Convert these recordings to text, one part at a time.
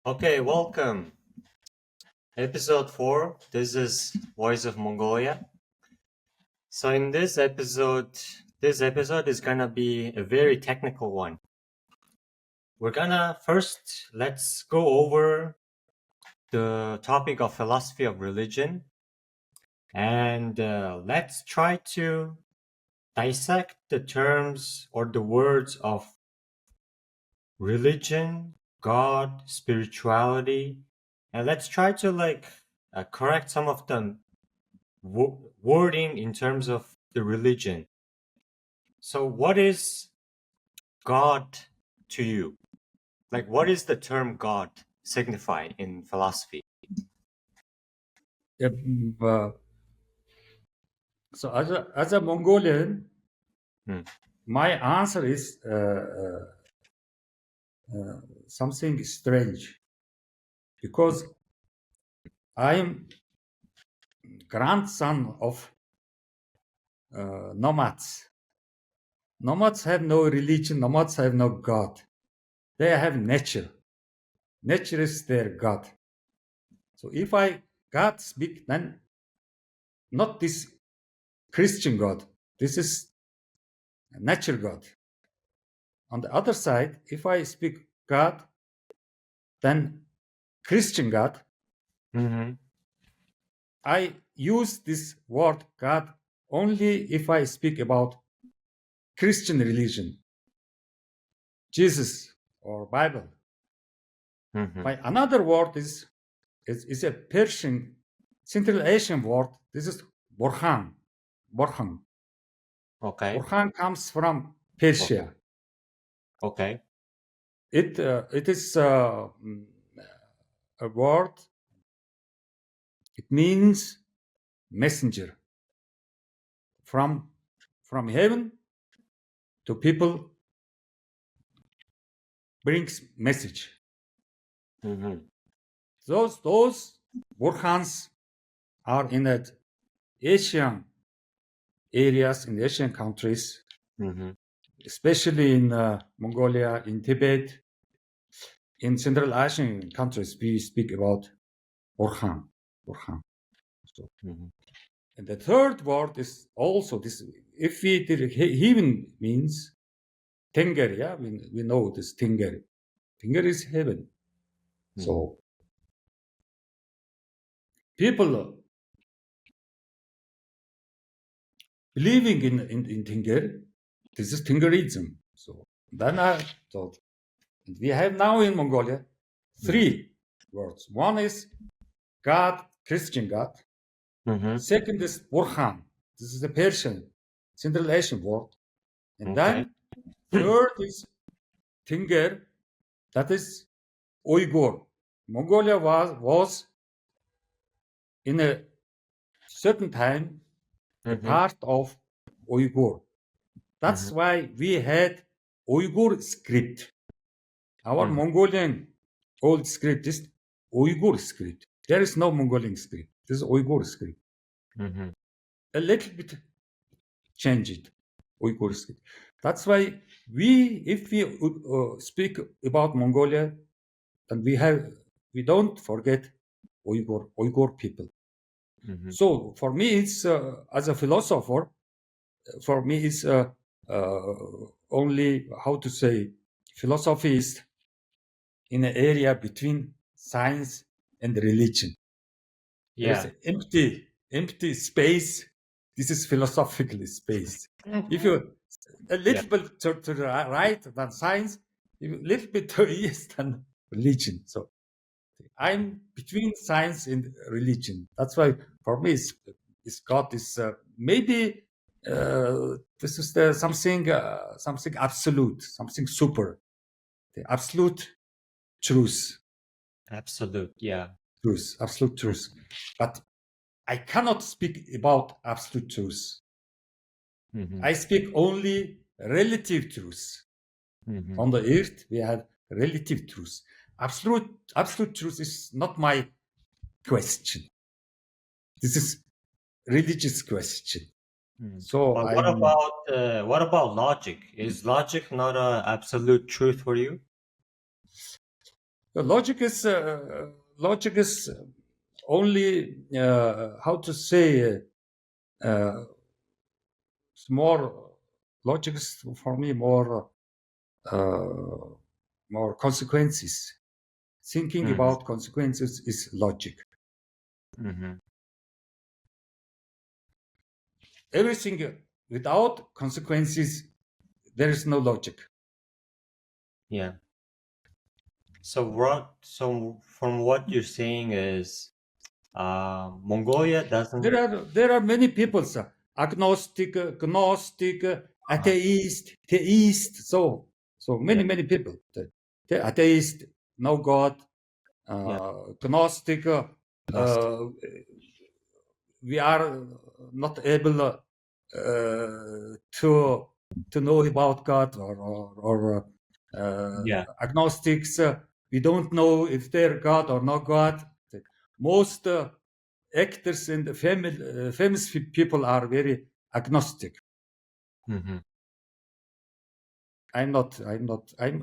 Okay, welcome. Episode 4. This is Voice of Mongolia. So in this episode is gonna be a very technical one. We're gonna first let's go over the topic of philosophy of religion and let's try to dissect the terms or the words of religion, God, spirituality, and let's try to correct some of the wording in terms of the religion. So, what is God to you? Like, what is the term God signify in philosophy? Yeah, so as a Mongolian, Hmm. my answer is something strange because I'm grandson of nomads. Nomads have no religion. Nomads have no God. They have nature. Nature is their God. So if I God speak, then not this Christian God. This is nature God. On the other side, if I speak God, then Christian God, Mm-hmm. I use this word God only if I speak about Christian religion, Jesus or Bible. Mm-hmm. My another word is a Persian Central Asian word. This is Burhan. Burhan. Okay. Burhan comes from Okay. Persia. Okay. It is a word. It means messenger from heaven to people, brings message. Mm-hmm. Those Burhans are in the Asian areas, in Asian countries, Mm-hmm. especially in Mongolia, in Tibet, in Central Asian countries. We speak about Burhan. Burhan. So, Mm-hmm. and the third word is also this. If we heaven means Tenger, yeah, we know this Tenger. Tenger is heaven. So people believing in Tinger, this is Tingerism. So then I thought, and we have now in Mongolia three words. One is God, Christian God. Mm-hmm. Second is Burhan. This is the Persian, Central Asian word. And Okay. then third is Tinger, that is Uyghur. Mongolia was in a certain time a Mm-hmm. part of Uyghur. That's Mm-hmm. why we had Uyghur script. Our Mm-hmm. Mongolian old script is Uyghur script. There is no Mongolian script. This is Uyghur script. Mm-hmm. A little bit changed Uyghur script. That's why if we speak about Mongolia, then we don't forget Uyghur people. Mm-hmm. So for me, it's as a philosopher, for me, it's only how to say philosophy is in an area between science and religion. There is Yeah. empty space. This is philosophical space. If you a Yeah. little bit to the right than science, a little bit to east than religion. So I'm between science and religion. That's why for me, it's God is maybe this is something absolute, something super, the absolute truth. Absolute. Yeah. Absolute truth. But I cannot speak about absolute truth. Mm-hmm. I speak only relative truth. Mm-hmm. On the earth, we have relative truth. Absolute truth is not my question. This is religious question. So But I'm what about logic? Is logic not a absolute truth for you? The logic is only how to say it's more logic is for me more consequences. Thinking Mhm. about consequences is logic. Mhm. Everything without consequences, there is no logic. Yeah. So from what you're saying is, Mongolia doesn't. There are many people, sir. Agnostic, gnostic, atheist, theist. So Yeah. many people. The atheist, no God. Yeah. Gnostic. Gnostic. We are not able to know about God, or Yeah. agnostics. We don't know if they're God or not God. Most actors and famous people are very agnostic. Mhm. I'm not.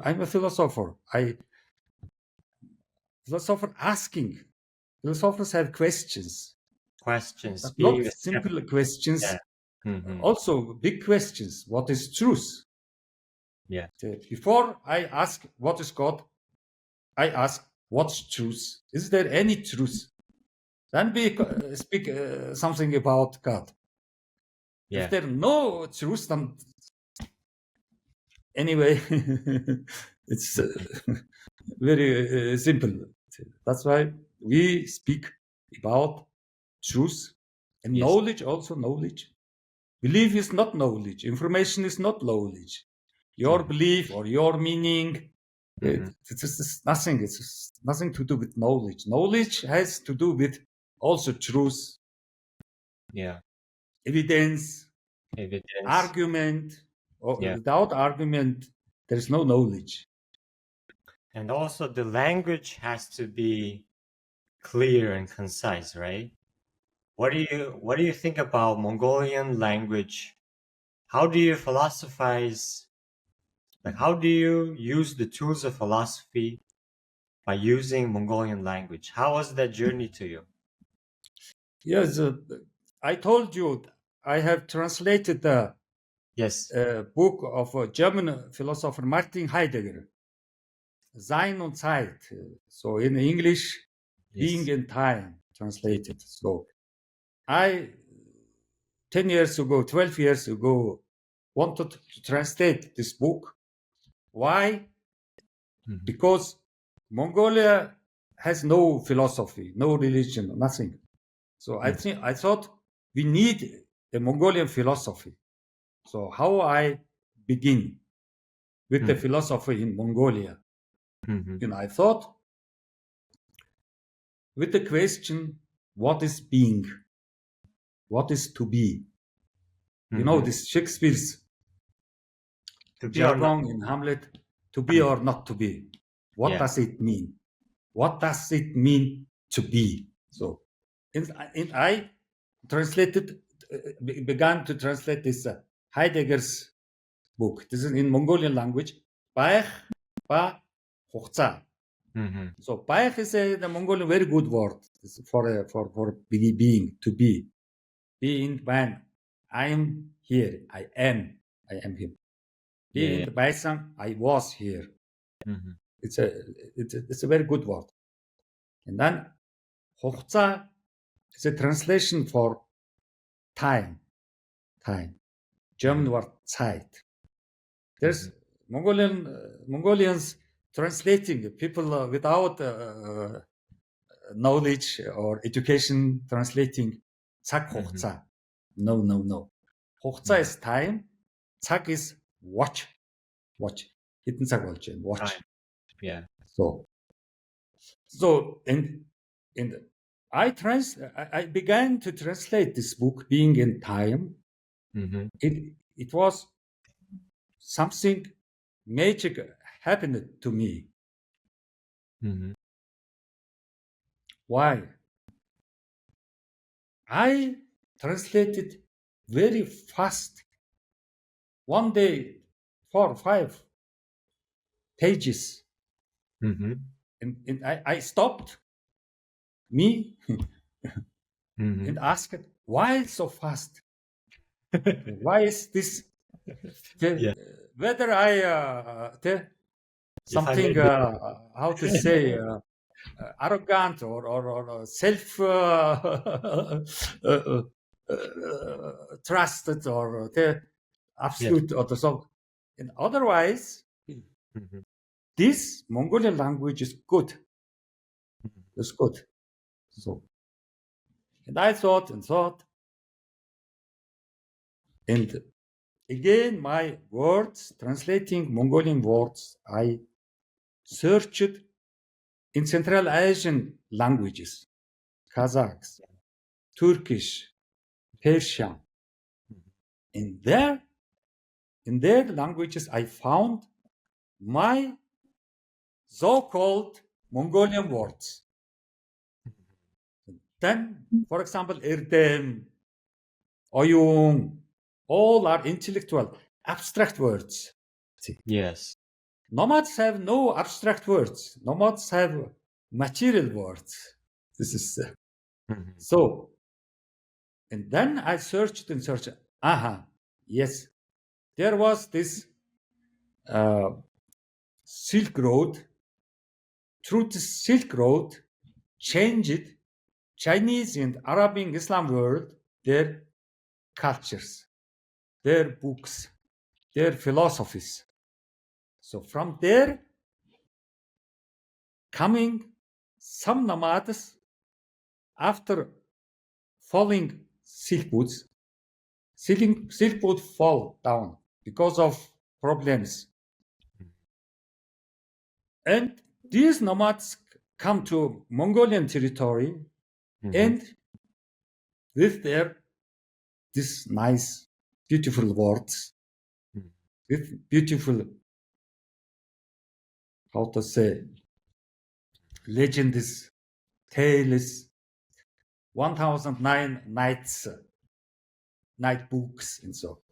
I'm a philosopher. Philosopher asking. Philosophers have questions, Questions but being not a skeptic. simple questions. Yeah. Mhm. Also, big questions. What is truth? Yeah. Before I ask what is God, I ask what's truth. Is there any truth? Then we speak something about God. If Yeah. there no truth, then anyway, it's very simple. That's why we speak about truth and Yes. knowledge. Also, knowledge. Belief is not knowledge. Information is not knowledge. Your Mhm. belief or your meaning, Mhm. it's nothing. It's nothing to do with knowledge. Knowledge has to do with also truth, Yeah. evidence, Evidence. argument. Or Yeah. without argument, there is no knowledge. And also the language has to be clear and concise, right? What do you think about Mongolian language? How do you philosophize? Like, how do you use the tools of philosophy by using Mongolian language? How was that journey to you? Yes, I told you I have translated the Yes. book of a German philosopher Martin Heidegger, Sein und Zeit. So in English, being Yes. and time translated. So I 10 years ago, 12 years ago, wanted to translate this book. Why? Mhm. Because Mongolia has no philosophy, no religion, nothing. So I thought we need a Mongolian philosophy. So how I begin with the Mhm. philosophy in Mongolia? Mhm. And I thought with the question, what is being? What is to be? You know, Mhm. this Shakespeare's To be or not? jargon in Hamlet, to be or not to be. What Yeah. does it mean? What does it mean to be? So, and I translated, began to translate this Heidegger's book. This is in Mongolian language. Baich ba Hochza. Mhm. So Baich is the Mongolian very good word for being, to be. Being when I am here, I am him. Yeah. Being Yeah. Baisang, I was here. Mhm. It's a very good word. And then Hochza is a translation for time. Time. German Mhm. word Zeit. There's Mhm. Mongolians translating people without knowledge or education translating Zak Mhm. Hochza. No. Hochza Mhm. is time. Zak is watch. Watch. Hitten Zak watch and watch. Time. Yeah. So and I began to translate this book, Being in Time. Mhm. It was something magic happened to me. Mhm. Why? I translated very fast. One day, 4 or 5 pages. Mhm. and I stopped me Mhm. and asked, why so fast? Why is this? Yeah. Whether I If I something may be. how to say arrogant or self trusted or Yes. absolute or so. And otherwise, Mhm. this Mongolian language is good. Mhm. It's good. So, and I thought and thought, and again, my words, translating Mongolian words, I searched in Central Asian languages, Kazakhs, Turkish, Persian. In their languages, I found my so-called Mongolian words. Then, for example, Erdem, Oyung, all are intellectual, abstract words. See, Yes. nomads have no abstract words. Nomads have material words. This is Mhm. so. And then I searched and searched. Yes, there was this Silk Road. Through the Silk Road, changed Chinese and Arabic Islam world, their cultures, their books, their philosophies. So from there, coming some nomads after falling silk boots, silk boot fall down because of problems. And these nomads come to Mongolian territory Mhm. and with their this nice, beautiful words, Mhm. with beautiful, how to say, legends, tales, 1009 nights, night books, and so.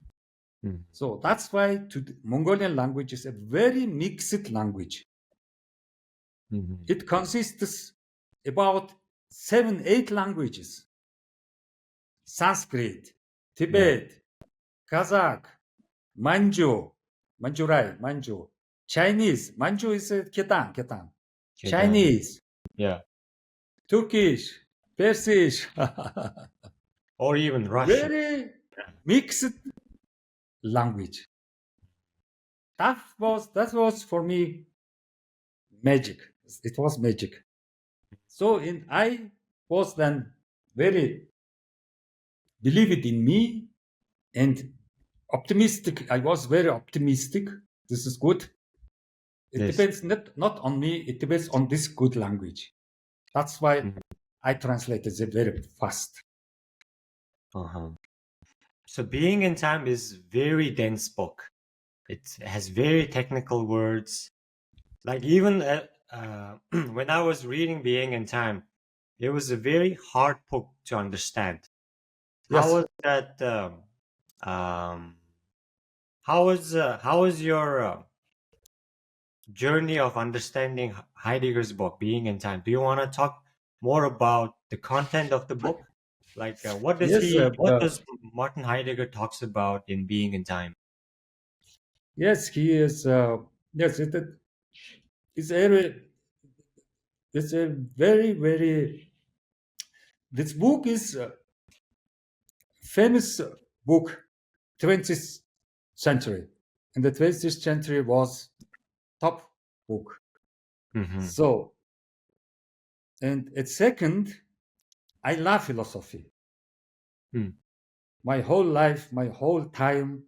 Mhm. So that's why Mongolian language is a very mixed language. Mhm. It consists about 7, 8 languages: Sanskrit, Yeah. Tibet, Kazakh, Manju, Manjurai, Manju, Chinese. Manju is Ketan. Ketan. Chinese, Yeah. Turkish, Persian. Or even Russian. Very mixed language. That was for me magic. It was magic. So I was then very believed in me and optimistic. I was very optimistic. This is good. It Yes. depends not on me. It depends on this good language. That's why Mhm. I translated it very fast. Uh-huh. So Being in Time is very dense book. It has very technical words. Like even when I was reading Being in Time, it was a very hard book to understand. How Yes. was that? Um, how was your journey of understanding Heidegger's book, Being in Time? Do you want to talk more about the content of the book? Like, Yes. what does Martin Heidegger talks about in Being in Time? Yes. He is. Yes. It's it's a very. This book is a famous book, 20th century, and the 20th century was top book. Mm-hmm. So, and at second, I love philosophy. Mm. My whole life, my whole time,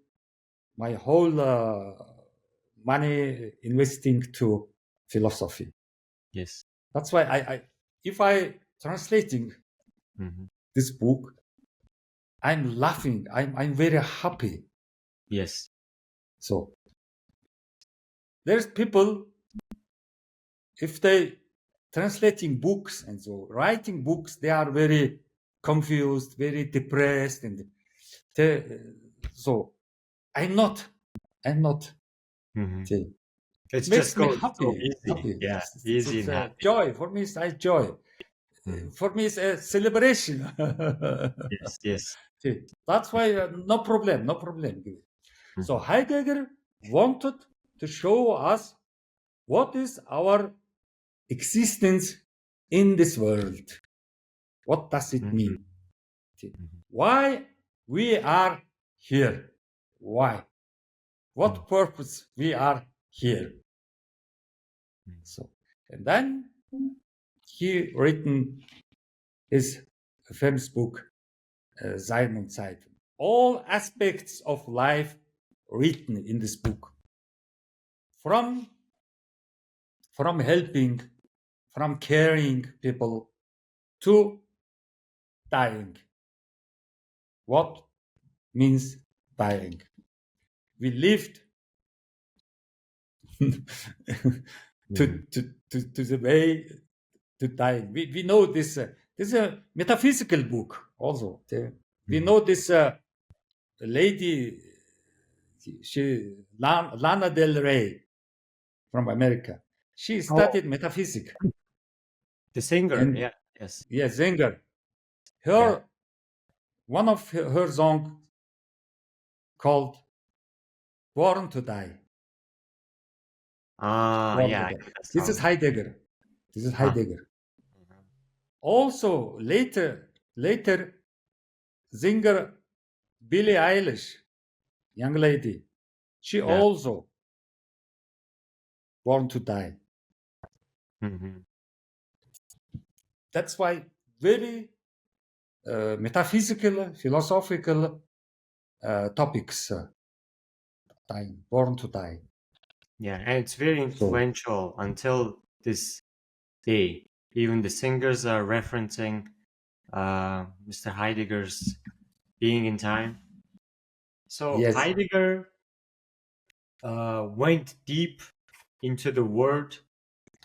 my whole money investing to philosophy. Yes. That's why if I translating Mm-hmm. this book, I'm laughing. I'm very happy. Yes. So there's people, if they translating books and so writing books, they are very confused, very depressed, and they, so I'm not. Mm-hmm. See, It makes just me goes so happy. easy. Happy. Yeah, It's easy and a happy. joy for me. It's a joy. Mm. For me, it's a celebration. Yes, yes. See, that's why no problem, no problem. So Mhm. Heidegger wanted to show us what is our existence in this world. What does it Mhm. mean? See, Mhm. why we are here? Why? What purpose we are here? Mm. So, and then he written his famous book, Sein und Zeit. All aspects of life written in this book. From helping, from caring people to dying. What means dying? We lived to, Mhm. to the way to dying. We know this. This is a metaphysical book also. We Mhm. know this lady, Lana Del Rey from America. She Oh, studied metaphysics. the singer. And Yeah, yes. yeah, Zenger. Yeah. One of her songs called Born to Die. Ah, Born yeah, to I Die. know that This is song. Heidegger. This is Huh. Heidegger. Mhm. Also, later, singer Billie Eilish, young lady, she Yeah. also born to die. Mhm. That's why very metaphysical, philosophical topics, dying, born to die. Yeah, and it's very So influential until this day. Even the singers are referencing Mr. Heidegger's Being in Time. So yes, Heidegger went deep into the word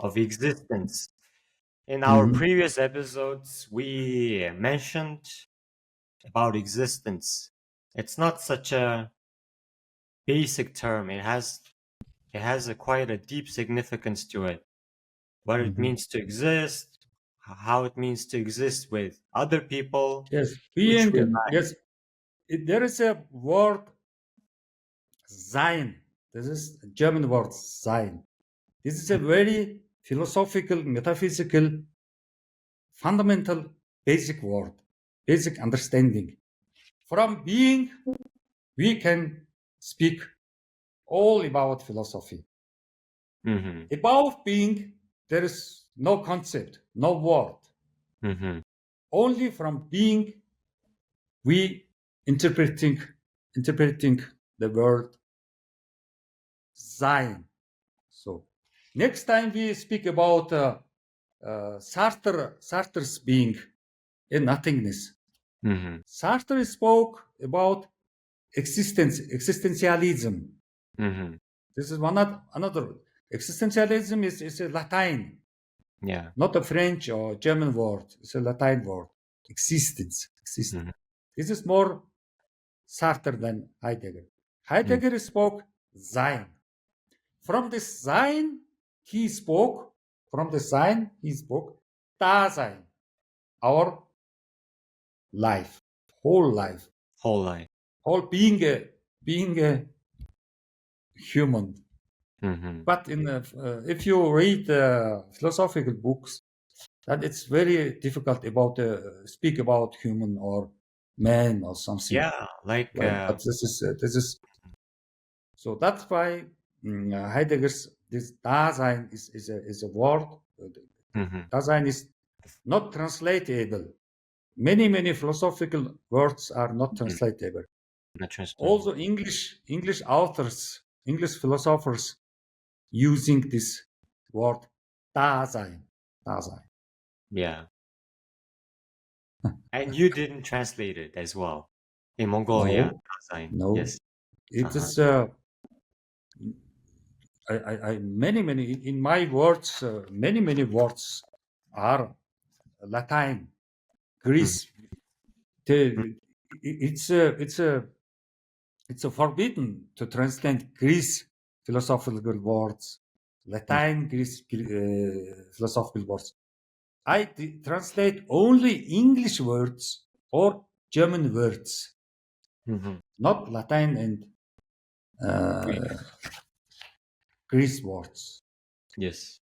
of existence. In our Mhm. previous episodes, we mentioned about existence. It's not such a basic term. It has quite a deep significance to it. What it Mhm. means to exist, how it means to exist with other people, Yes, which we being, like. yes, there is a word sein. This is a German word sein. This is a very philosophical, metaphysical, fundamental, basic word, basic understanding. From being, we can speak all about philosophy. Hmm. Above being, there is no concept, no word. Hmm. Only from being, we interpreting the word sein. So next time we speak about Sartre's being in nothingness. Hmm. Sartre spoke about existentialism. Hmm. This is another. Existentialism is a Latin, Yeah. not a French or German word. It's a Latin word. Existence. Hmm. This is more Sartre than Heidegger. Heidegger spoke Sein. From the Sein, he spoke. From the Sein, he spoke Dasein, our life, whole life, Whole life. whole being a human. Hmm. But if you read philosophical books, then it's very difficult about speak about human or man or something. Yeah, like But this is so that's why Heidegger's this Dasein is a word. mhm, Dasein is not translatable. Many philosophical words are not translatable. not transparent. Also, English authors, English philosophers using this word Dasein. Dasein. Yeah, and you didn't translate it as well in Mongolia. No, Dasein. no. Yes. It Uh-huh. is I many in my words many words are Latin, Mhm, Greece. It's a forbidden to translate Greece philosophical words. Latin, Greek, philosophical words. I translate only English words or German words, not Latin and Greek. Greek words. Yes.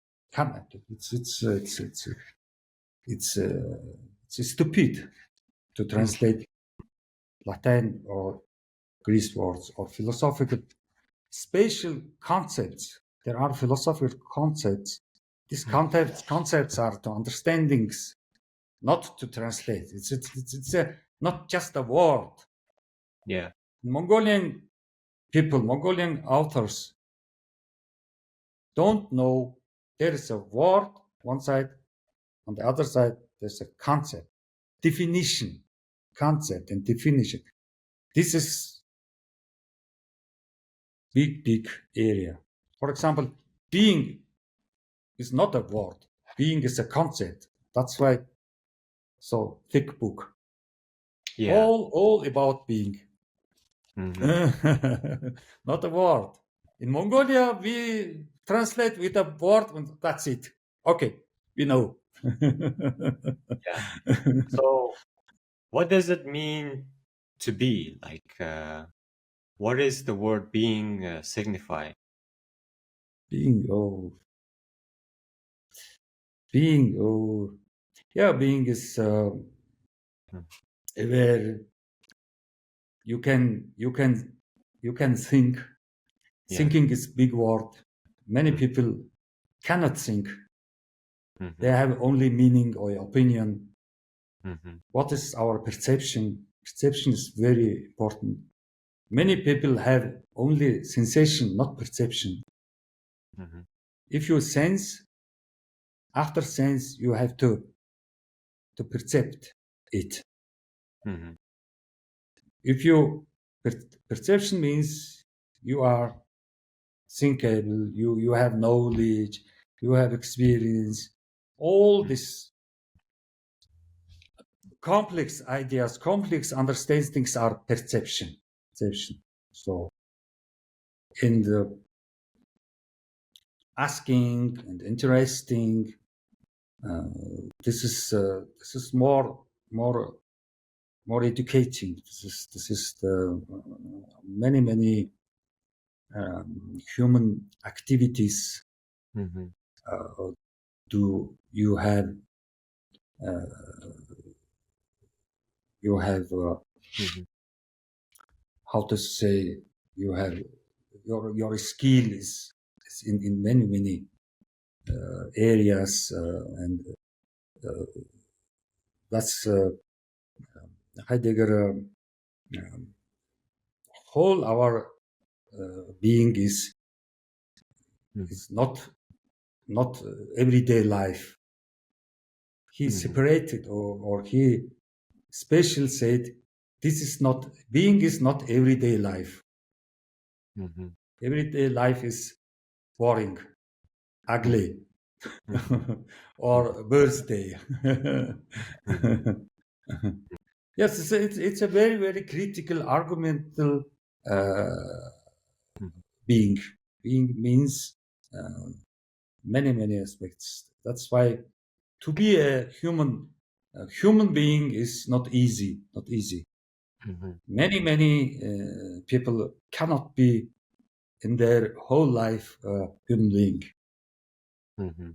It's stupid to translate Latin or Greek words or philosophical spatial concepts. There are philosophical concepts. These concepts are to understandings, not to translate. It's not just a word. Yeah. Mongolian people, Mongolian authors don't know there is a word one side, on the other side there's a concept, definition, concept and definition. This is big area. For example, being is not a word. Being is a concept. That's why so thick book. Yeah. All about being. Not a word. In Mongolia, we translate with a word and that's it. Okay, we know. So, what does it mean to be? Like, what is the word being signify? Being, yeah, being is where you can think. Yeah. Thinking is big word. Many people cannot think. They have only meaning or opinion. What is our perception? Perception is very important. Many people have only sensation, not perception. If you sense, after sense, you have to percept it. If you perception means you are thinkable, you have knowledge, you have experience, all these complex ideas, complex understandings are perception. So in the asking and interesting, this is more educating. This is the many human activities. Do you have how to say, you have your skill is in many areas, and that's Heidegger. Whole our being is not everyday life. He separated or he special said, this is not, being is not everyday life. Everyday life is boring, ugly, or birthday. Yes, it's a very critical, argumental being. Being means many aspects. That's why to be a human being is not easy. Many people cannot be in their whole life human being.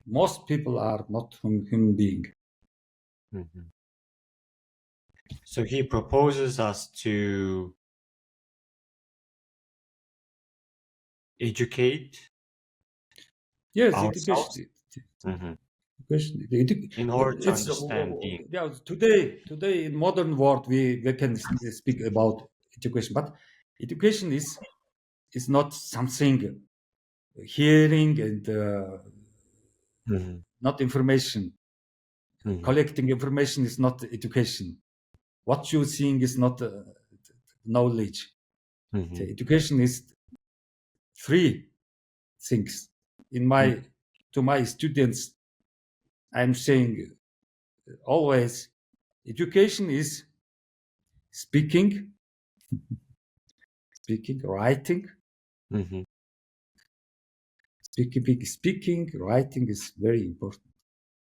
Most people are not human being. So he proposes us to educate Yes, ourselves education. in order to It's understand being. yeah. Today in modern world we can speak about education, but education is not something hearing and not information. Collecting information is not education. What you're seeing is not knowledge. The education is three things. To my students, I'm saying always, education is speaking, writing, Speaking, writing is very important.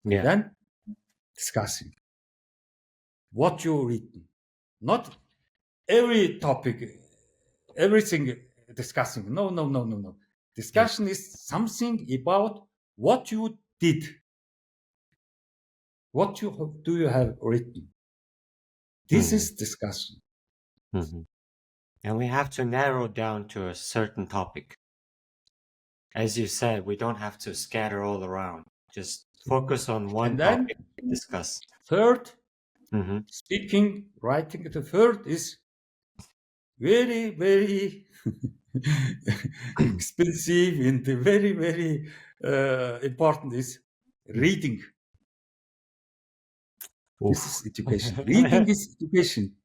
Yeah. Then discussing what you written, not every topic, everything discussing. No. Discussion is something about what you did, what do you have written. This is discussion. Mhm. And we have to narrow down to a certain topic. As you said, we don't have to scatter all around. Just focus on one And then topic to discuss. third, Mhm. speaking, writing. The third is very, very expensive and very, very important is reading. This Oof. is education. Reading is education.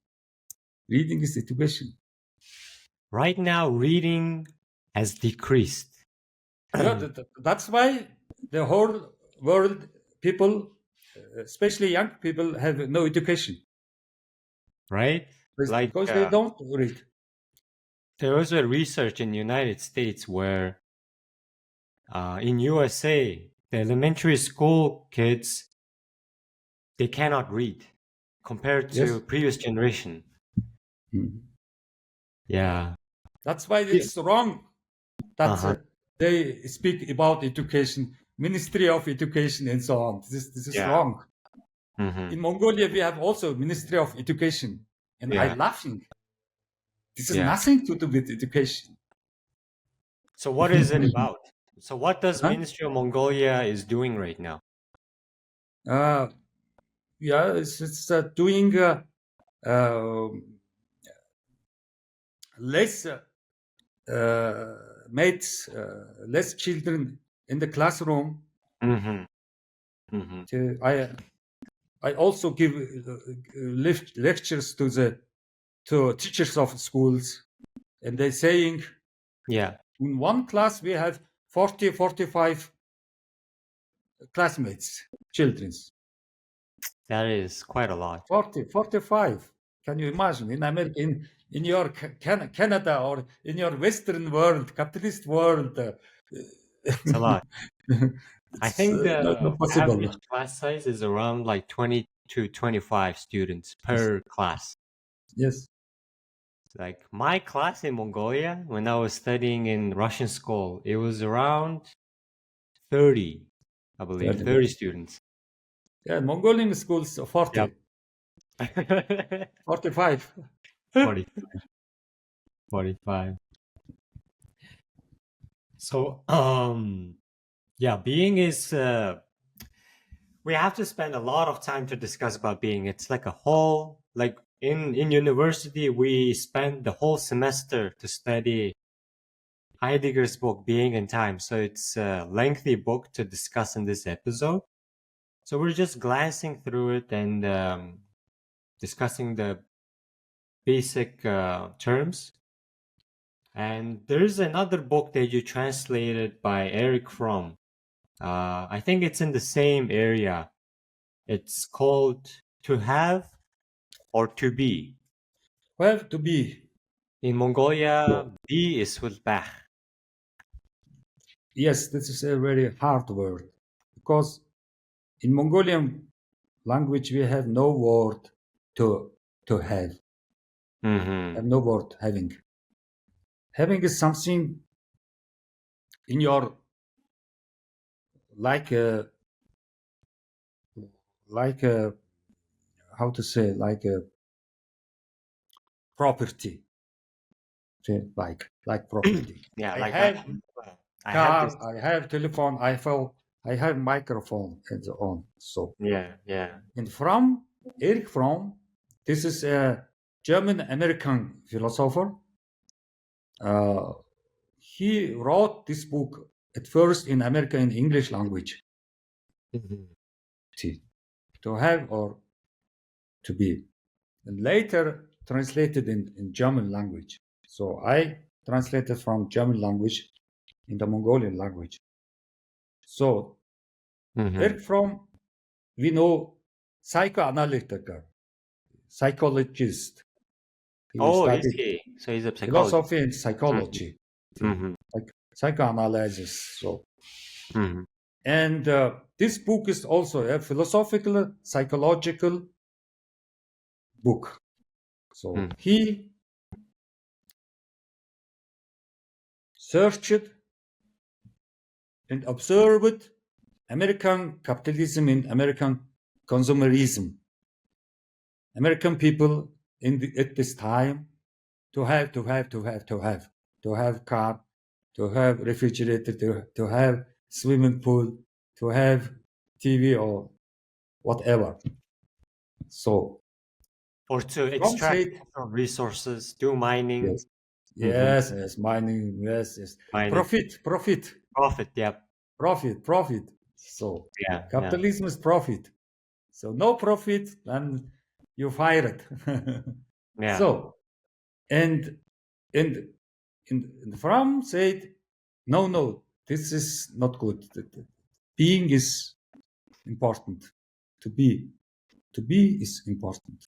Reading is education. Right now, reading has decreased. Yeah, that's why the whole world people, especially young people, have no education. Right? Like Because they don't read. there was a research in the United States where in USA, the elementary school kids, they cannot read compared to Yes. previous generation. Mhm. Yeah. That's why it's wrong that Uh-huh. they speak about education, Ministry of Education, and so on. This is Yeah. wrong. Mhm. In Mongolia, we have also Ministry of Education, and Yeah. I'm laughing. This is Yeah. nothing to do with education. So what is it about? So what does Huh? Ministry of Mongolia is doing right now? Yeah, it's doing um, less mates, less children in the classroom. Mm-hmm. Mm-hmm. I also give lectures to teachers of schools, and they're saying Yeah. in one class we have 45 classmates, children. That is quite a lot. 45. Can you imagine in America, in your Canada or in your Western world, capitalist world? It's a lot. I It's think the not possible. average class size is around like 20 to 25 students per class. Yes. Like my class in Mongolia, when I was studying in Russian school, it was around 30, I believe, 30. 30 students. Yeah, Mongolian schools 40, Yep. 45. 40, 45. So, yeah, being is we have to spend a lot of time to discuss about being. It's like a whole like in university we spend the whole semester to study Heidegger's book Being and Time. So it's a lengthy book to discuss in this episode. So we're just glancing through it and discussing the basic terms. And there's another book that you translated by Eric Fromm. I think it's in the same area. It's called To Have or To Be. Have to be. In Mongolia, be is with bach. Yes, this is a very hard word because in Mongolian language we have no word to have. Mm-hmm. Have no word having. Having is something in your like a how to say, like a property. Okay, like property. Yeah, I like have I have this. car, I have telephone, I have microphone and so on. So Yeah. and from Erich Fromm, this is a German American philosopher. He wrote this book at first in America in English language. Mhm. To have or to be, and later translated in German language. So I translated from German language in the Mongolian language. So Mhm. Erich Fromm, we know psychoanalytic, psychologist. He Oh, is studied he? So he's a psychologist. philosophy and psychology, Mhm. like psychoanalysis. So Mhm. And this book is also a philosophical, psychological book. So Mm. he searched and observed American capitalism and American consumerism. American people at this time to have car, to have refrigerator, to have swimming pool, to have TV or whatever. So Or to from extract said natural resources, do mining, yes, yes, mining, yes, mining, profit. profit. Yep. Profit. So Yeah. Yeah. capitalism is profit. So no profit, then you fire it. Yeah. So and and Fromm said, no, this is not good. Being is important. To be is important.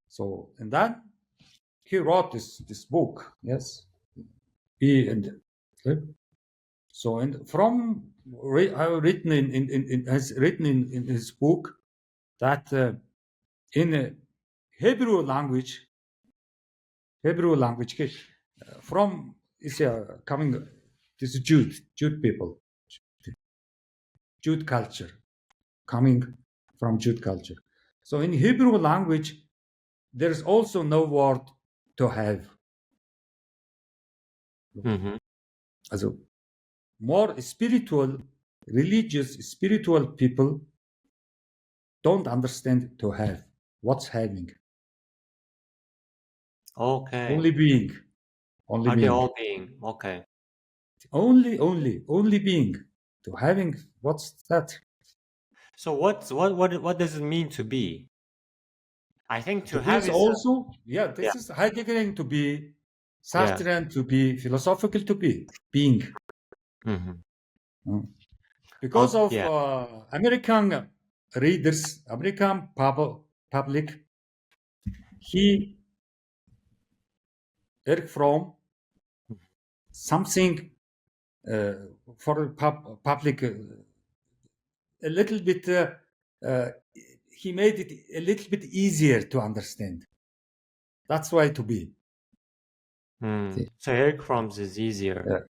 So and then he wrote this book. Yes, he and so and from written has written in his book that in Hebrew language, okay, from is coming this Jude people, Jude culture, coming from Jude culture. So in Hebrew language, there is also no word to have. Mhm. Also more spiritual, religious, spiritual people don't understand to have. What's having? Okay. Only being. Only Are they being. all being? Okay. Only being. To having, what's that? So what does it mean to be? I think To to be have is is also, yeah, this is Heideggerian to be, yeah. Sartrean to be, philosophical to be, being. Mhm. Because of Yeah. American readers, American public, he, Eric Fromm, something uh, for public, a little bit, uh, he made it a little bit easier to understand. That's why to be. So Eric Fromm's is easier.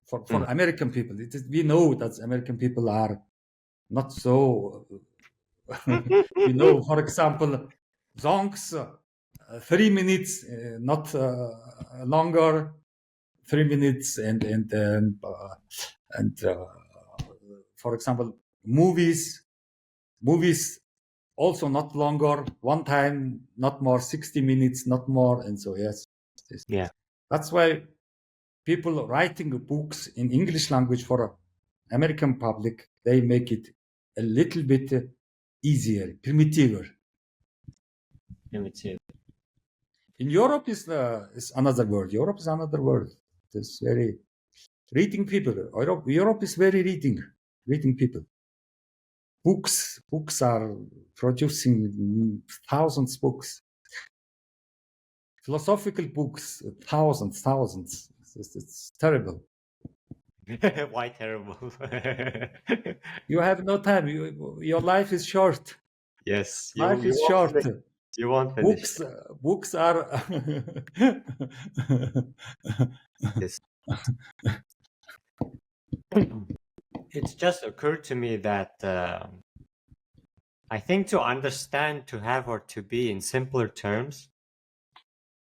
For American people, we know that American people are not so. We know, for example, songs, 3 minutes, not longer, 3 minutes, and for example, movies also not longer, one time, not more, 60 minutes, not more, and so yes. Yeah. That's why people writing books in English language for American public, they make it a little bit easier, primitive. Primitive. In Europe is another word. Europe is another word. It's very reading people. Europe is very reading people. Books are producing thousands books. Philosophical books, thousands. It's terrible. Why terrible? You have no time. Your life is short. Yes, Life you is won't short. finish. You won't finish. Books are. Yes. It's just occurred to me that I think to understand to have or to be in simpler terms,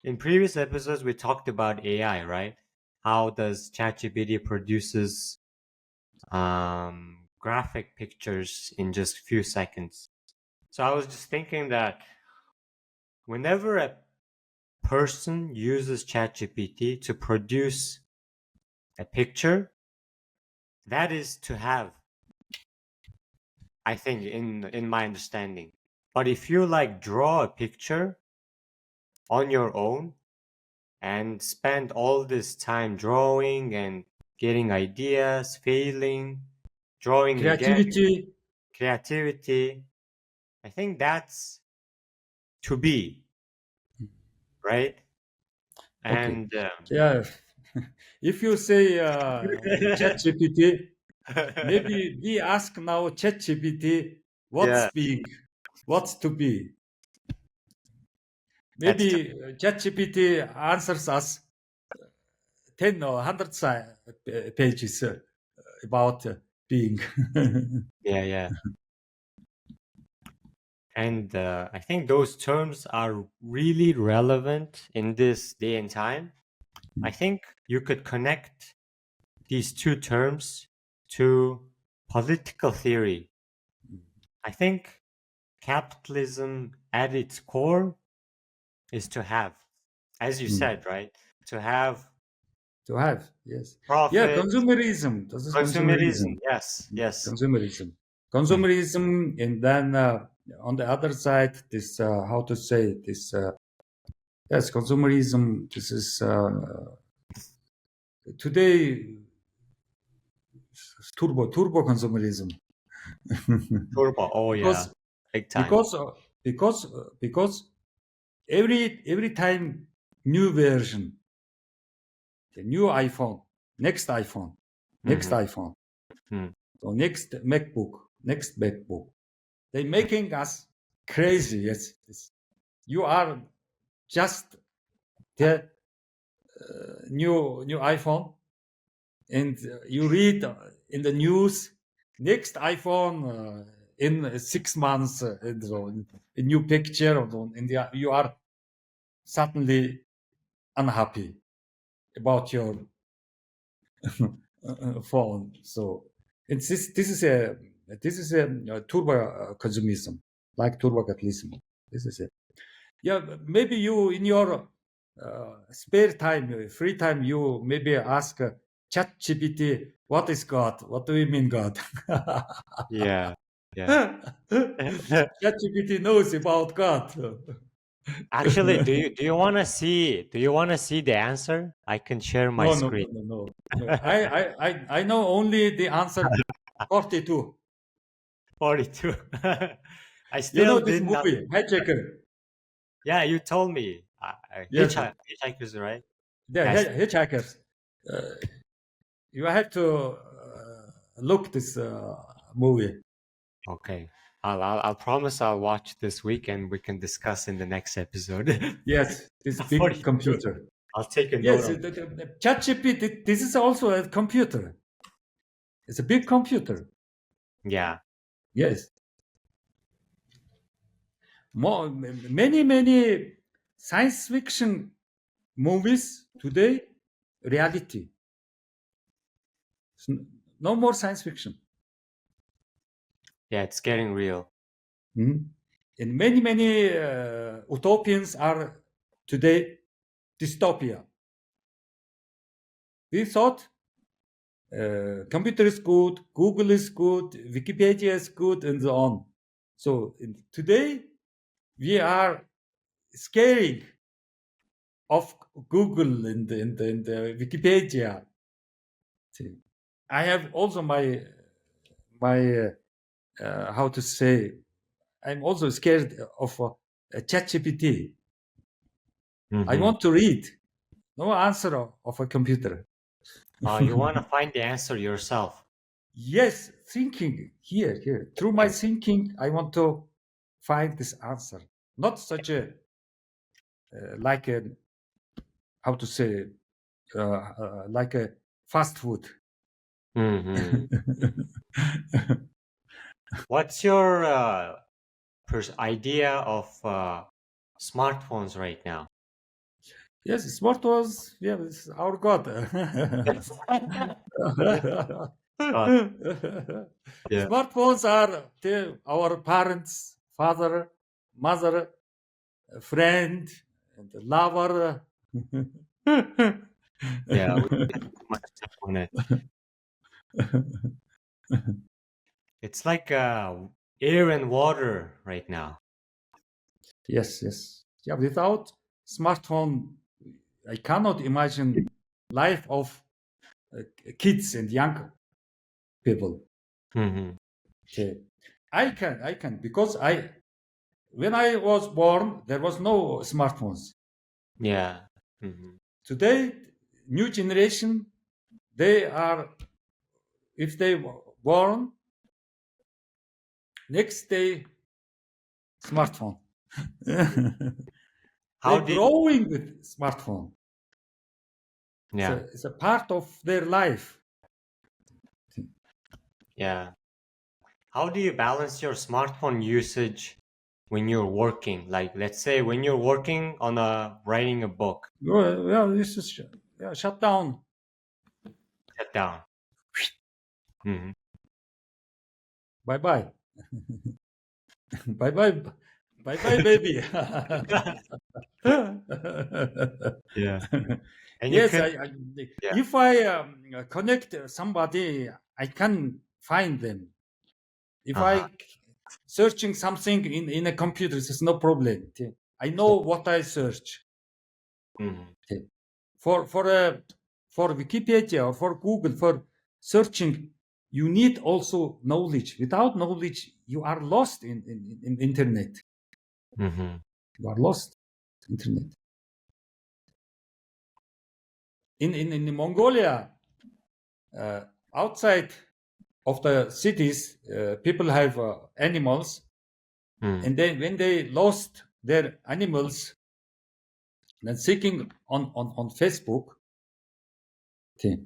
in previous episodes we talked about AI, right? How does ChatGPT produces graphic pictures in just a few seconds? So I was just thinking that whenever a person uses ChatGPT to produce a picture, that is to have, I think, in my understanding. But if you like draw a picture on your own and spend all this time drawing and getting ideas, failing, drawing again, Creativity. creativity, I think that's to be, right? Okay. And Yeah. if you say ChatGPT, maybe we ask now ChatGPT, what's Yeah, being, what's to be. that's true. Maybe ChatGPT answers us 10 or 100 pages about being. Yeah, yeah. And I think those terms are really relevant in this day and time. I think you could connect these two terms to political theory. I think capitalism at its core is to have, as you said, right? To have To have, yes. Yeah, profit, consumerism. This is consumerism. consumerism. Yes, yes. Consumerism. Mhm. Consumerism, and then on the other side, this, how to say, this, yes, consumerism. This is today turbo consumerism. Turbo. Oh yeah, because big time. because because every time new version, the new iPhone, next iPhone, next Mhm. iPhone, Mm. so next MacBook, they making us crazy. Yes, you are just the new iPhone, and you read in the news next iPhone in 6 months, and so a new picture, and you are suddenly unhappy about your phone. So it's this is a turbo consumerism, like turbo capitalism. This is it. Yeah, maybe you in your spare time, free time, you maybe ask ChatGPT, what is God? What do you mean God? Yeah, yeah. ChatGPT knows about God. Actually, do you want to see the answer? I can share my No, no, no, screen. no, no, no. I know only the answer 42. 42. I You know still this did not. movie, Hitchhiker. Yeah, you told me. Yes, Hitchhikers, right? the Yes. Hitchhikers. Uh, you have to look this movie. Okay. I'll promise I'll watch this week and we can discuss in the next episode. Yes, this big 42. computer. I'll take a note Yes, of it. the ChatGPT. This is also a computer. It's a big computer. Yeah. Yes, many science fiction movies today reality. No more science fiction. Yeah, it's getting real. Mhm. And many utopians are today dystopia. We thought computer is good, Google is good, Wikipedia is good, and so on. So today we are scaring of Google and Wikipedia. See, I have also my how to say, I'm also scared of ChatGPT. I Hmm. want to read, no answer of a computer. You want to find the answer yourself. Yes, thinking here. Through my Okay. thinking, I want to find this answer. Not such a like a how to say like a fast food. Hmm. What's your idea of smartphones right now? Yes, smart was, yeah, it's our God. God, yeah. Smartphones are our parents, father, mother, friend, and lover. Yeah, we spend too much time on it. It's like air and water right now. Yes. Yeah, without smartphone, I cannot imagine life of kids and young people. Hmm. Okay. I can because when I was born, there was no smartphones. Yeah. Hmm. Today, new generation, they are, if they born, next day, smartphone. How They're did growing with smartphone. yeah It's a part of their life. yeah how do you balance your smartphone usage when you're working? Like, let's say when you're working on writing a book, Well, this is shut down. shut down. Hmm. Bye bye. Bye bye. Bye bye, baby. Yeah. And you Yes, can yeah if I connect somebody, I can find them. If uh-huh. I searching something in a computer, it's no problem. I know what I search. Mhm. For Wikipedia or for Google, for searching, you need also knowledge. Without knowledge, you are lost in internet. Mhm. You are lost internet. In Mongolia, outside of the cities, people have animals, Mm. and then when they lost their animals, then seeking on Facebook, okay,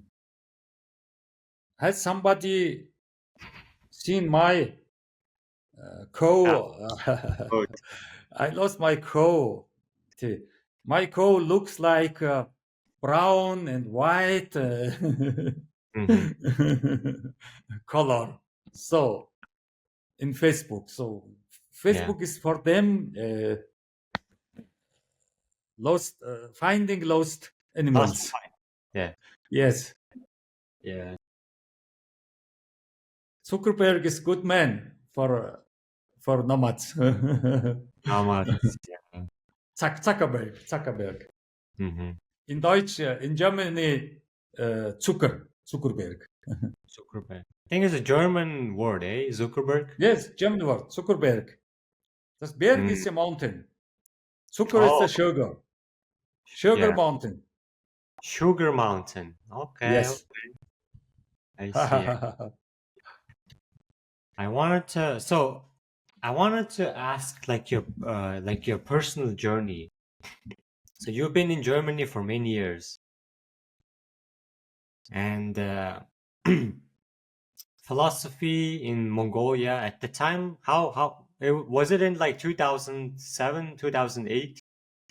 has somebody seen my cow? Good. I lost my cow. Okay. My cow looks like brown and white Mhm. color. So in Facebook, so Yeah. Facebook is for them finding lost animals. Classified. Yeah. Yes, Yeah. Zuckerberg is good man for nomads. Nomads. Yeah. Zuckerberg. Mhm. In Deutsch, in Germany, Zuckerberg. Zuckerberg. I think it's a German word, eh? Zuckerberg. Yes, German word, Zuckerberg. Das Berg Mm. is a mountain. Zucker is Oh, the sugar. Sugar yeah. mountain. Sugar Mountain. Okay. Yes. I see. I wanted to so I wanted to ask like your personal journey. So you've been in Germany for many years, and philosophy in Mongolia at the time. Was it in like 2007, 2008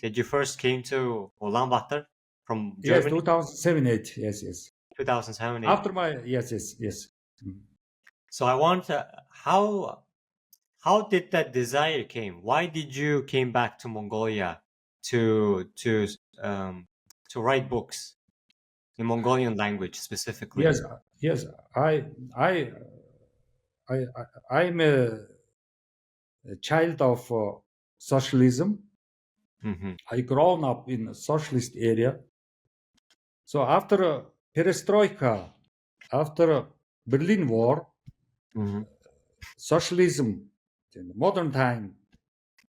that you first came to Ulaanbaatar from Yes, Germany? 2007, 8. Yes, yes. 2007, 8. After my, yes. So I want to how did that desire came? Why did you came back to Mongolia to to um to write books in Mongolian language specifically? Yes. I, I, I, I'm a child of socialism. Hmm. I grown up in a socialist area. So after perestroika, after Berlin War, Hmm. socialism in the modern time,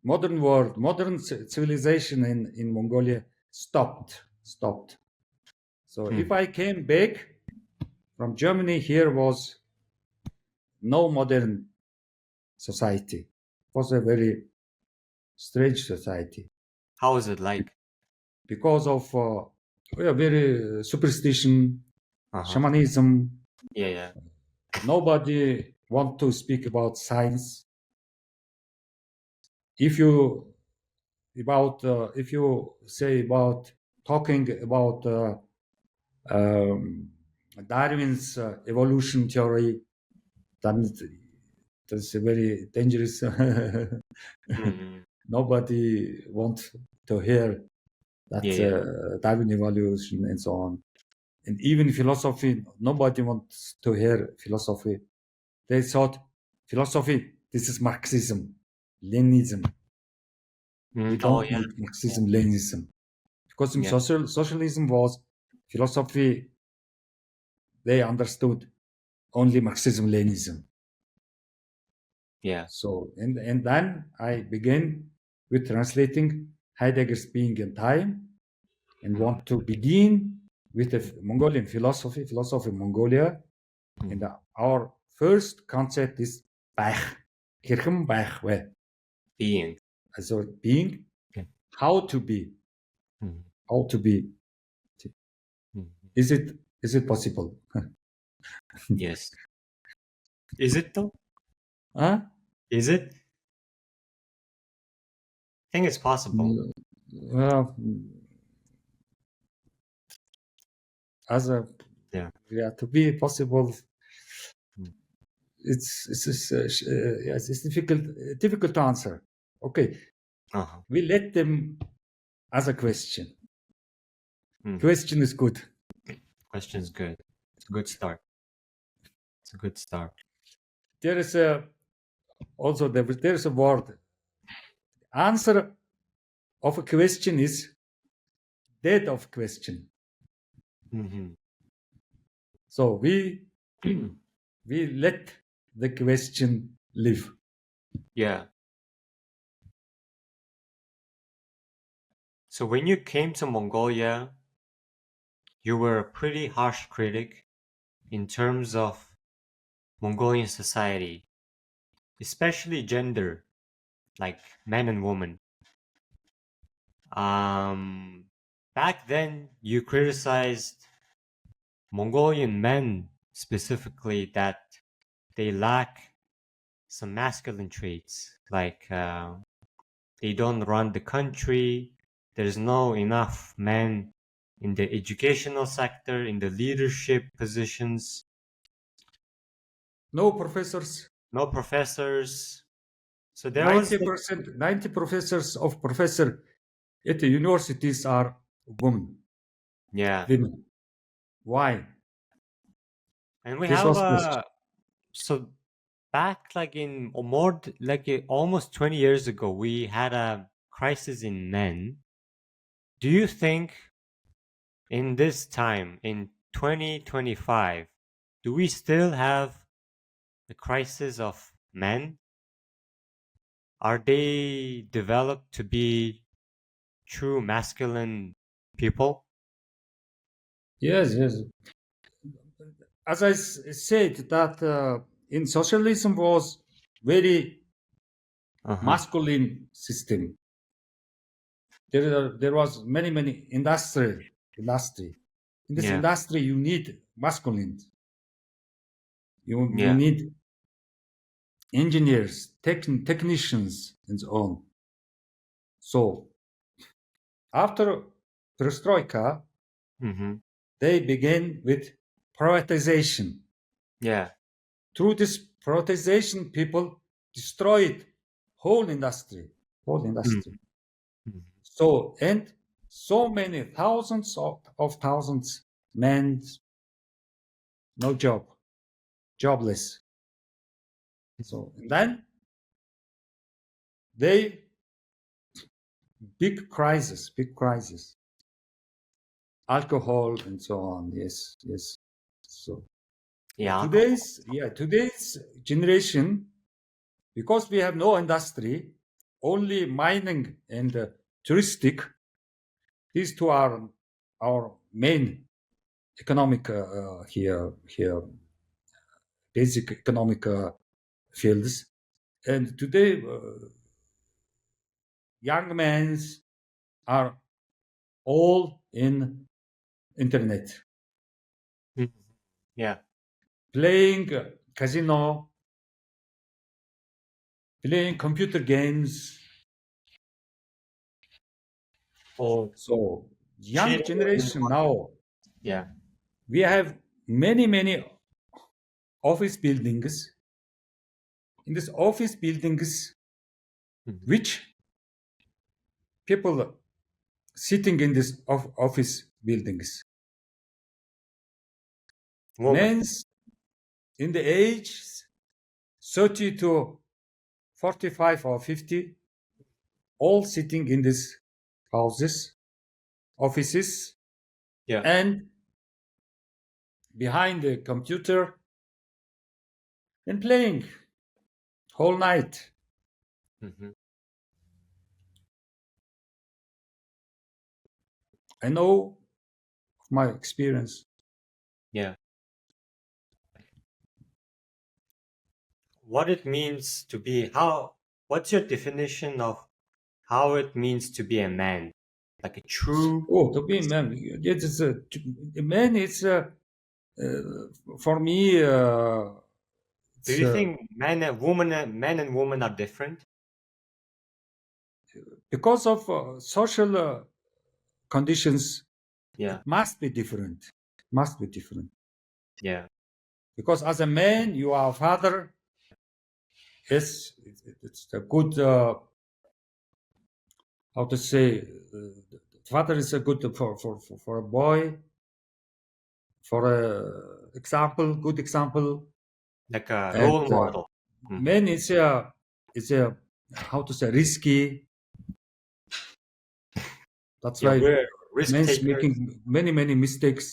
modern world, modern civilization in Mongolia stopped. So if I came back from Germany, here was no modern society. It was a very strange society How is it like? because of very superstition, Uh-huh. shamanism. Yeah, yeah. Nobody want to speak about science. If you if you say about talking about um, Darwin's evolution theory, then that's a very dangerous. Hmm. Nobody wants to hear that Yeah, yeah. Darwin evolution and so on. And even philosophy, nobody wants to hear philosophy. They thought philosophy, this is Marxism, Leninism. We Oh, don't yeah. need Marxism, Leninism. Because in Yeah. socialism was philosophy, they understood only Marxism, Leninism. Yeah. So, and then I began with translating Heidegger's Being and Time and want to begin with the Mongolian philosophy of Mongolia. And our first concept is байх. Хэрхэн байх вэ? Being. So being, Okay. how to be. Mhm. How to be. Mhm. Is it possible? Yes. Is it though? Huh? Is it? I think it's possible. As a Yeah. to be possible, Mm. it's difficult to answer. Okay, Uh-huh. we let them as a question. Mm. Question is good. Question's good. It's a good start. It's a good start. There is also there is a word. Answer of a question is dead of question. Mhm. So we let the question live. Yeah. So when you came to Mongolia, you were a pretty harsh critic in terms of Mongolian society, especially gender, like men and women. Back then, you criticized Mongolian men specifically that they lack some masculine traits, like they don't run the country. There's no enough men in the educational sector, in the leadership positions, No professors. no professors. So there was 90 professors of professor at the universities are women. yeah, Women. Why? and we This have was question. so back like in almost 20 years ago, we had a crisis in men. Do you think in this time in 2025, do we still have the crisis of men? Are they developed to be true masculine people? Yes. As I said, that in socialism was very Uh-huh. masculine system. There was many industry. In this Yeah. industry, you need masculine. You Yeah. need engineers, technicians, and so on. So after perestroika, Mm-hmm. they began with privatization. Yeah. Through this privatization, people destroyed whole industry. Mm-hmm. So and so many thousands of thousands men, no job, jobless. So and then they big crisis, alcohol and so on. Yes. So Yeah. today's generation, because we have no industry, only mining and touristic. These two are our main economic here basic economic fields. And today, young men are all in internet, Mhm. Yeah. playing casino, playing computer games. Or So young cheating. generation now, Yeah. we have many office buildings. In these office buildings, Mhm. which people sitting in this office buildings, Woman. men's in the age 30 to 45 or 50, all sitting in these houses, offices, Yeah. and behind the computer and playing whole night. Mm-hmm. I know my experience. Yeah. What it means to be what's your definition of how it means to be a man? Like a true Oh, to be a man, it is a man. It's for me. Do you think men and women are different? Because of social conditions, Yeah. must be different. Must be different. Yeah. Because as a man, you are a father. Yes, it's a good. How to say? Father is a good for a boy. For a example, good example. Like a And role model. man is a how to say risky. That's Yeah, why we're risk men's takers. making many mistakes.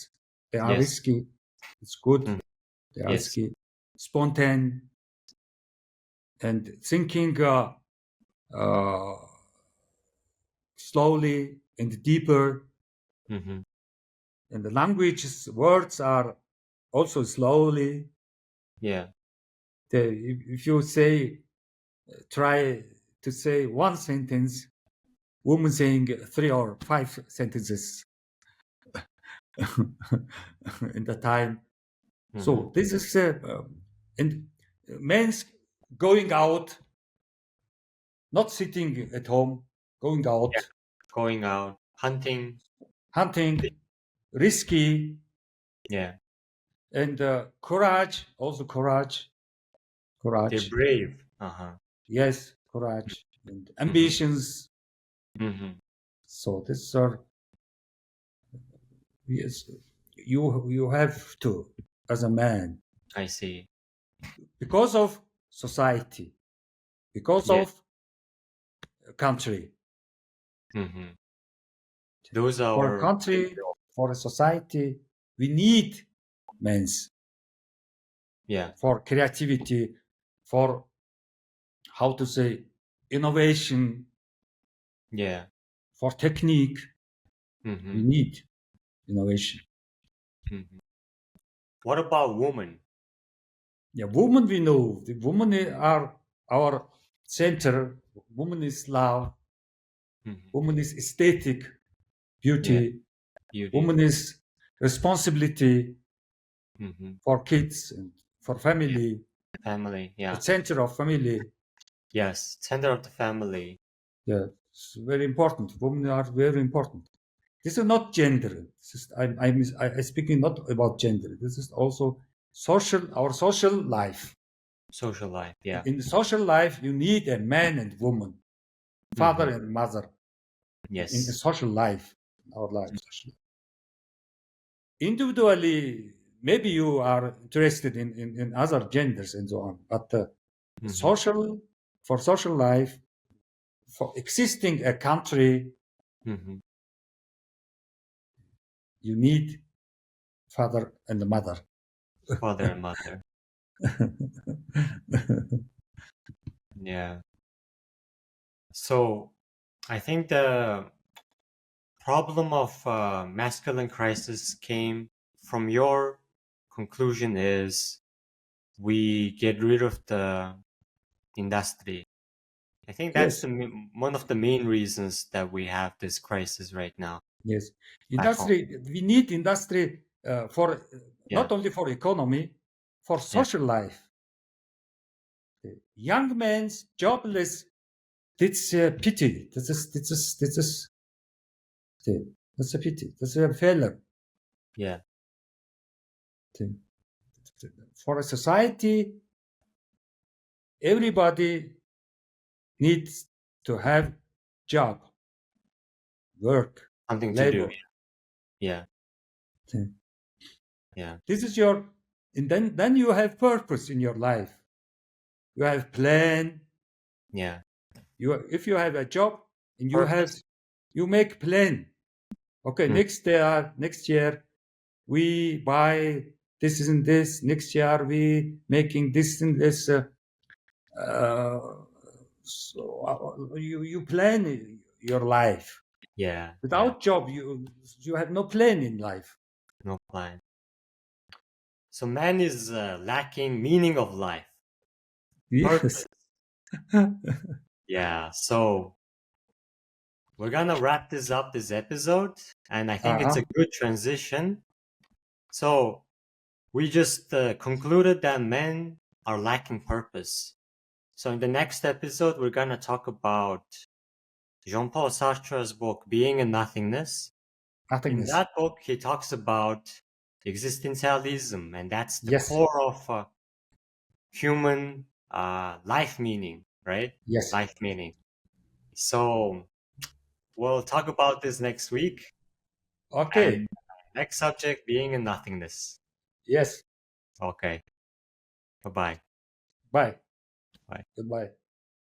They are Yes. risky. It's good. Mhm. They are Yes. risky, spontaneous, and thinking slowly and deeper. Hmm. And the languages, words are also slowly. Yeah. If you say, try to say one sentence, woman saying 3 or 5 sentences in the time. So this is and men's going out, not sitting at home, going out, Yeah. Going out, hunting. hunting, risky, Yeah. and courage, also courage, They're courage. brave. Uh-huh. Yes, courage and ambitions. Hmm. So this are yes, you have to as a man I see. because of society, because Yeah. of country. Hmm. Those For a are country, for a society, we need men's yeah. for creativity, for how to say innovation, Yeah. for technique. We Hmm. need innovation. Hmm. What about women? Yeah, women we know. The women are our center. Woman is love. Hmm. Woman is aesthetic, Yeah. beauty. Beauty. Woman is responsibility Hmm. for kids and for family. Family. The Yeah. center of family. Yes. Center of the family. Yeah, it's very important. Women are very important. This is not gender. This is, I'm speaking not about gender. This is also social, our social life. Social life. Yeah. In the social life, you need a man and woman, father Hmm. and mother. In the Yes. social life, our life. Individually, maybe you are interested in other genders and so on, but Hmm. social, for social life, for existing a country, Hmm. you need father and mother. Father and mother. Yeah. So I think the problem of masculine crisis came from your conclusion is we get rid of the industry. I think that's Yes, one of the main reasons that we have this crisis right now yes. back home. Industry, we need industry for Yeah. not only for economy, for Yeah. social life. Young men's jobless. It's a pity. That's a pity. That's a failure. Yeah. For a society, everybody needs to have job, work, Something to do. labor. Yeah. Yeah. This is your, and then you have purpose in your life. You have plan. Yeah. If you have a job and Purpose. you make plan. Okay, Hmm. next year we buy this and this. Next year we making this and this. So you plan your life. Yeah. Yeah. Without job, you have no plan in life. line. So man is lacking meaning of life, purpose. Yes. Yeah. So we're gonna wrap this episode, and I think it's a good transition. So we just concluded that men are lacking purpose. So in the next episode, we're gonna talk about Jean-Paul Sartre's book, Being and Nothingness. In Nothingness. that book, he talks about existentialism, and that's the Yes. core of human life meaning, right? Yes. Life meaning. So we'll talk about this next week. Okay. And next subject, being and nothingness. Yes. Okay. Bye-bye. Bye. Bye. Goodbye.